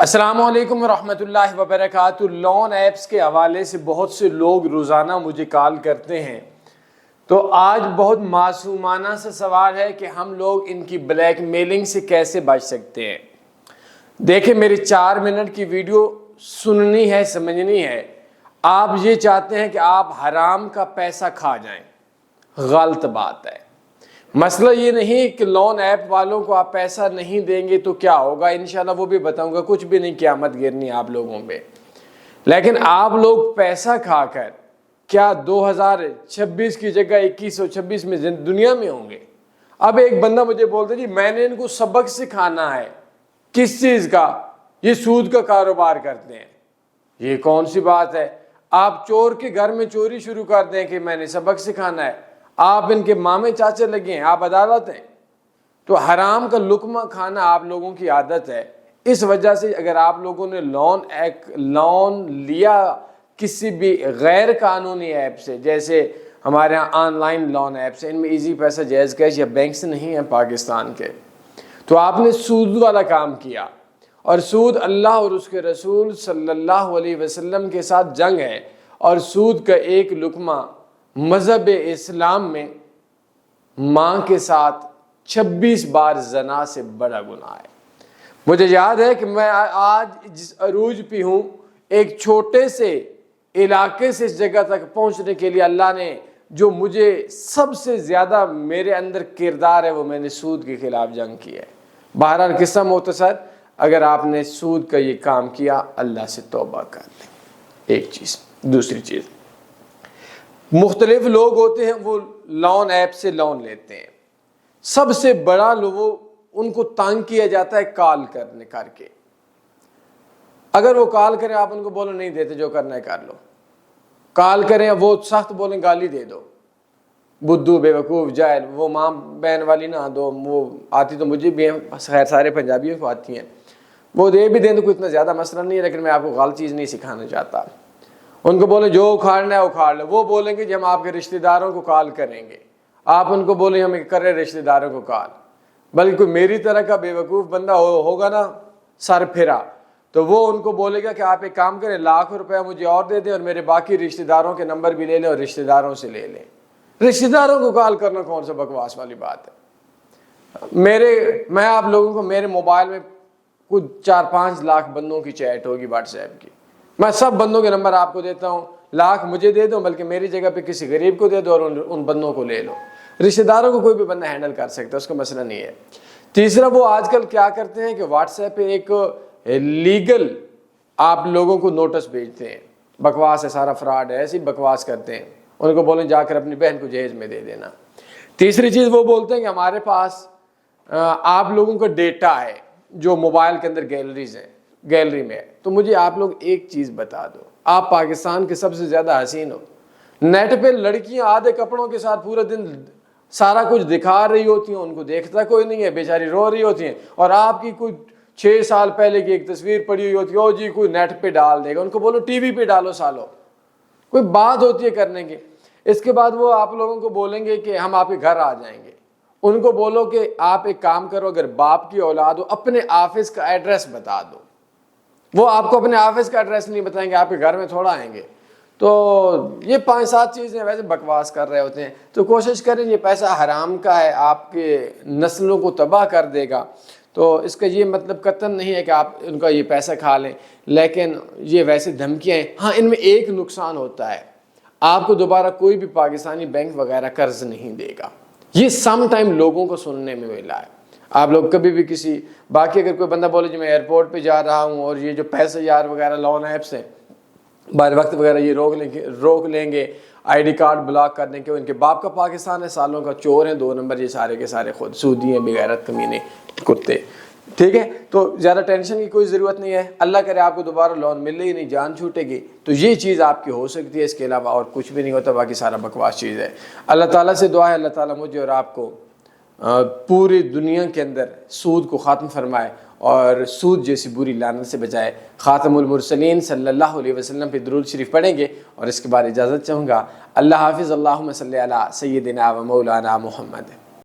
السلام علیکم ورحمۃ اللہ وبرکاتہ۔ لون ایپس کے حوالے سے بہت سے لوگ روزانہ مجھے کال کرتے ہیں، تو آج بہت معصومانہ سا سوال ہے کہ ہم لوگ ان کی بلیک میلنگ سے کیسے بچ سکتے ہیں۔ دیکھیں، میری 4 منٹ کی ویڈیو سننی ہے، سمجھنی ہے۔ آپ یہ چاہتے ہیں کہ آپ حرام کا پیسہ کھا جائیں، غلط بات ہے۔ مسئلہ یہ نہیں کہ لون ایپ والوں کو آپ پیسہ نہیں دیں گے تو کیا ہوگا، انشاءاللہ وہ بھی بتاؤں گا، کچھ بھی نہیں، قیامت گرنی آپ لوگوں پہ۔ لیکن آپ لوگ پیسہ کھا کر کیا 2026 کی جگہ 2126 میں دنیا میں ہوں گے؟ اب ایک بندہ مجھے بولتا ہے جی میں نے ان کو سبق سکھانا ہے۔ کس چیز کا؟ یہ سود کا کاروبار کرتے ہیں۔ یہ کون سی بات ہے؟ آپ چور کے گھر میں چوری شروع کر دیں کہ میں نے سبق سکھانا ہے۔ آپ ان کے مامے چاچے لگے ہیں، آپ عدالت ہیں۔ تو حرام کا لقمہ کھانا آپ لوگوں کی عادت ہے۔ اس وجہ سے اگر آپ لوگوں نے لون لیا کسی بھی غیر قانونی ایپ سے، جیسے ہمارے ہاں آن لائن لون ایپس ہیں، ان میں ایزی پیسہ، جائز کیش یا بینک سے نہیں ہیں پاکستان کے، تو آپ نے سود والا کام کیا، اور سود اللہ اور اس کے رسول صلی اللہ علیہ وسلم کے ساتھ جنگ ہے، اور سود کا ایک لقمہ مذہب اسلام میں ماں کے ساتھ 26 بار زنا سے بڑا گناہ ہے۔ مجھے یاد ہے کہ میں آج جس عروج پہ ہوں، ایک چھوٹے سے علاقے سے اس جگہ تک پہنچنے کے لیے اللہ نے جو مجھے سب سے زیادہ میرے اندر کردار ہے، وہ میں نے سود کے خلاف جنگ کی ہے۔ بہرحال قصہ مختصر، اگر آپ نے سود کا یہ کام کیا، اللہ سے توبہ کر لیں، ایک چیز۔ دوسری چیز، مختلف لوگ ہوتے ہیں، وہ لون ایپ سے لون لیتے ہیں۔ سب سے بڑا ان کو تنگ کیا جاتا ہے کال کر کے۔ اگر وہ کال کریں، آپ ان کو بولو نہیں دیتے، جو کرنا ہے کر لو۔ کال کریں، وہ سخت بولیں، گالی دے دو، بدھو، بے وقوف، جاہل، وہ ماں بہن والی نہ دو، وہ آتی تو مجھے بھی ہیں، خیر سارے پنجابیوں کو آتی ہیں، وہ دے بھی دیں تو کوئی اتنا زیادہ مسئلہ نہیں ہے، لیکن میں آپ کو غلط چیز نہیں سکھانا چاہتا۔ ان کو بولیں جو اکھاڑنا ہے اکھاڑ لو، وہ بولیں گے جی ہم آپ کے رشتہ داروں کو کال کریں گے، آپ ان کو بولیں ہم کریں رشتہ داروں کو کال۔ بلکہ کوئی میری طرح کا بے وقوف بندہ ہوگا نا، سر پھرا، تو وہ ان کو بولے گا کہ آپ ایک کام کریں، ₹1,00,000 مجھے اور دے دیں، اور میرے باقی رشتہ داروں کے نمبر بھی لے لیں اور رشتہ داروں سے لے لیں۔ رشتہ داروں کو کال کرنا کون سا بکواس والی بات ہے؟ میں آپ لوگوں کو، میرے موبائل میں کچھ 4-5 لاکھ بندوں کی چیٹ ہوگی واٹس ایپ کی، میں سب بندوں کے نمبر آپ کو دیتا ہوں، لاکھ مجھے دے دو، بلکہ میری جگہ پہ کسی غریب کو دے دو اور ان بندوں کو لے لو۔ رشتہ داروں کو کوئی بھی بندہ ہینڈل کر سکتا ہے، اس کا مسئلہ نہیں ہے۔ تیسرا، وہ آج کل کیا کرتے ہیں کہ واٹس ایپ پہ ایک لیگل آپ لوگوں کو نوٹس بھیجتے ہیں، بکواس ہے، سارا فراڈ ہے، ایسی بکواس کرتے ہیں، ان کو بولیں جا کر اپنی بہن کو جہیز میں دے دینا۔ تیسری چیز، وہ بولتے ہیں کہ ہمارے پاس آپ لوگوں کا ڈیٹا ہے جو موبائل کے اندر گیلری میں ہے۔ تو مجھے آپ لوگ ایک چیز بتا دو، آپ پاکستان کے سب سے زیادہ حسین ہو، نیٹ پہ لڑکیاں آدھے کپڑوں کے ساتھ پورا دن سارا کچھ دکھا رہی ہوتی ہیں، ان کو دیکھتا کوئی نہیں ہے، بیچاری رو رہی ہوتی ہیں، اور آپ کی کوئی 6 سال پہلے کی ایک تصویر پڑی ہوئی ہوتی ہے، او جی کوئی نیٹ پہ ڈال دے گا، ان کو بولو ٹی وی پہ ڈالو، سالو کوئی بات ہوتی ہے کرنے کی۔ اس کے بعد وہ آپ لوگوں کو بولیں گے کہ ہم آپ کے گھر آ جائیں گے، ان کو بولو کہ آپ ایک کام کرو، اگر باپ کی اولاد ہو اپنے آفس کا ایڈریس بتا دو، وہ آپ کو اپنے آفس کا ایڈریس نہیں بتائیں گے، آپ کے گھر میں تھوڑا آئیں گے۔ تو یہ 5-7 چیزیں ویسے بکواس کر رہے ہوتے ہیں، تو کوشش کریں، یہ پیسہ حرام کا ہے، آپ کے نسلوں کو تباہ کر دے گا۔ تو اس کا یہ مطلب قطعاً نہیں ہے کہ آپ ان کا یہ پیسہ کھا لیں، لیکن یہ ویسے دھمکیاں ہیں۔ ہاں، ان میں ایک نقصان ہوتا ہے، آپ کو دوبارہ کوئی بھی پاکستانی بینک وغیرہ قرض نہیں دے گا۔ یہ سم ٹائم لوگوں کو سننے میں ملا ہے۔ آپ لوگ کبھی بھی باقی اگر کوئی بندہ بولے جی میں ایئرپورٹ پہ جا رہا ہوں، اور یہ جو پیسے یار وغیرہ لون ایپس ہیں بار وقت وغیرہ یہ روک لیں گے، آئی ڈی کارڈ بلاک کر دیں کہ ان کے باپ کا پاکستان ہے، سالوں کا چور ہیں، 2 نمبر، یہ سارے کے سارے خود سودی ہیں، بغیرت کمینے کتے، ٹھیک ہے؟ تو زیادہ ٹینشن کی کوئی ضرورت نہیں ہے، اللہ کرے آپ کو دوبارہ لون ملے ہی نہیں، جان چھوٹے گی، تو یہ چیز آپ کی ہو سکتی ہے، اس کے علاوہ اور کچھ بھی نہیں ہوتا، باقی سارا بکواس چیز ہے۔ اللہ تعالیٰ سے دعا ہے اللہ تعالیٰ مجھے اور آپ کو پوری دنیا کے اندر سود کو ختم فرمائے اور سود جیسی بری لعنت سے بچائے۔ خاتم المرسلین صلی اللہ علیہ وسلم پہ درود شریف پڑھیں گے، اور اس کے بعد اجازت چاہوں گا۔ اللہ حافظ، اللہم صلی علی سیدنا و مولانا محمد۔